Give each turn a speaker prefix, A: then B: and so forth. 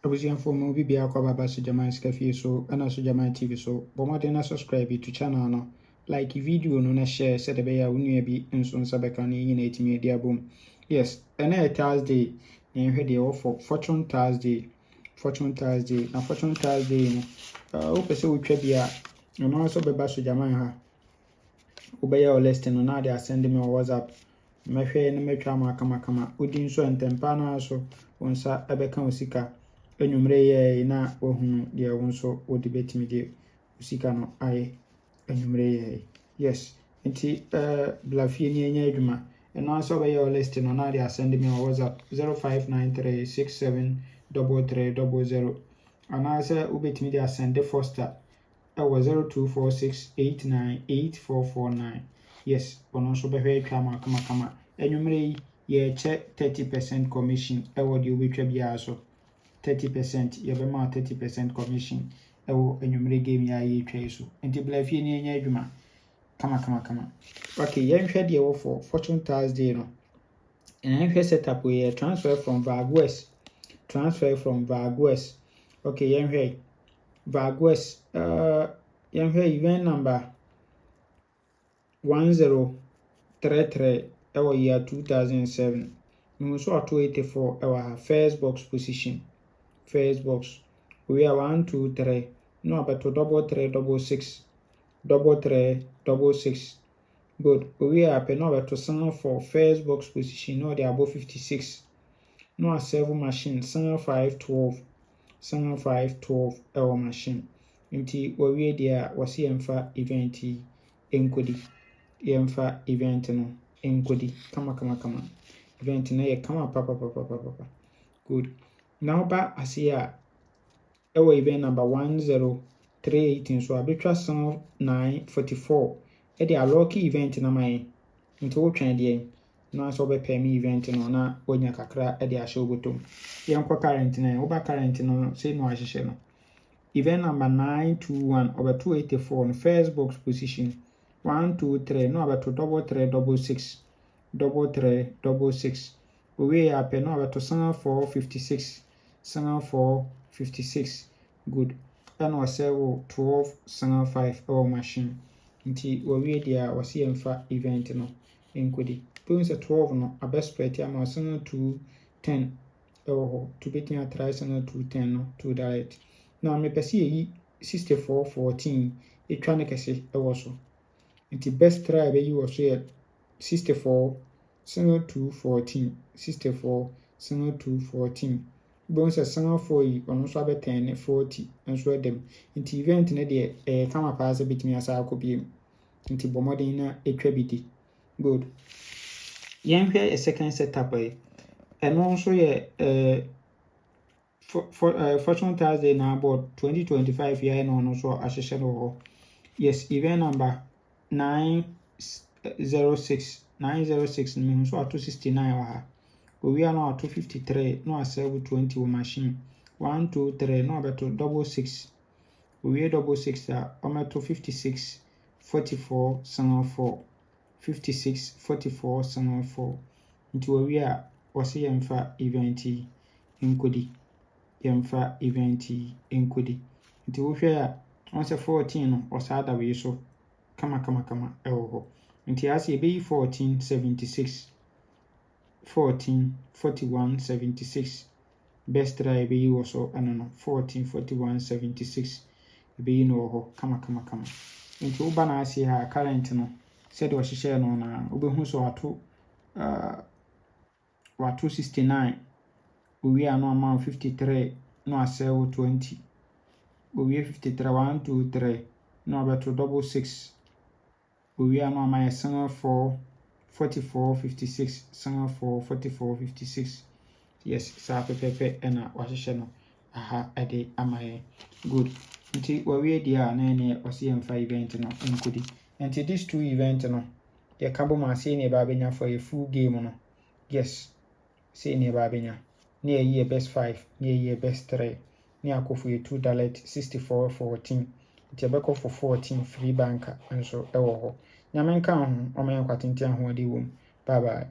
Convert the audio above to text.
A: Abusian for movie be a cover by Sujaman Cafe so and Sujaman TV so, but more than subscribe to channel no. Like video no na share said the bear unia be in son sabacani in 8 media boom. Yes, and a Thursday, and ready for Fortune Thursday. Fortune Thursday, na Fortune Thursday, open so we trivia, and also be back Sujaman ha. Obey your listing now they are sending me a WhatsApp. Mehwe no metwa ma kama odi nso entempa na so wonsa ebeka osika enwumre ye na ohunu de wonso odi betimi de osika no aye enwumre ye yes nti blafie ni enya adwuma eno aso be your list no na they send me on WhatsApp 0593673300 ana say ubetimi de send Foster ewo 0246898449 yes ono so behwe twa ma kama enwumre ye che 30% commission ewo de obetwa bia so 30% ye be ma 30% commission ewo enwumre game ya ye twa so enti blafie ni enya adwuma kama okay ye nhwe de wo for Fortune Thursday no enhwe setup we transfer from Vagwest okay ye nhwe Vagwest event number 1033 ewa year 2007 so 284 ewa first box position we are 123 no about 3366 good we are pe no about to sum for first box position no they above 56 no a 7 machine 512 ewa machine nti we dia wasi emfa event enkodi yemfa event no enkodi kama event na ye kama papa good now ba asia ewa event number 1038 so abetwa son 944 e dey aloki event na mai nti wo twen dey na so be pay me event no na onya kakra e dey ahye obotom yenkwa current na wo ba current no say no ahye no event number 921 over 284 on first box position 123 no about 3366 we are pe no about 456 good and was 12 our machine nti we dia wasi emfa event no enkodi pon se 12 no abespread am 210 to betin try 210 no to direct now me pese yi 6414 etwa ne kese ewo so nti best try be yi wo so ye 64 bon se 4 yi ono so abe 10 40 enso dem nti event ne de kama paase bitimi asa akobie nti bomodin na etwa bidi good yenhwe a second setup eno so ye Fortune Thursday na about 2025 year no so ahyehyɛ no ho yes event number 906 no so ato 69 wa ha we are now ato 53 no asave 20 wo machine 123 no abeto 66 we 66 ameto 56 44 74 56 44 74 nti we are wase yemfa event nkodi yemfa event enkodi nti wo hwe a on se 14 no osada we so kama ewo ho nti ase be 1476 144176 best try be you also anono 144176 be no ho kama nti wo ba na ase ha current no said o hye no na obehu so wato 69 we are no amount 53 no asell 20 we 53 123 no about 66 we are no amount 4 44 56 4 44 56 yes sa pepe na wahye no aha ade amaye good nti we dia na ne osiemfa event no nkodi nti these two event no ye kabo ma say ne ba benya for a full game no yes say ne ba benya ne ye best 5 ne ye best 3 ne akofu ye 2 dalet 6414 nti abeko for 14 free banker nso ewo ho nyamenka ho o men kwatenti ho ade wom bye bye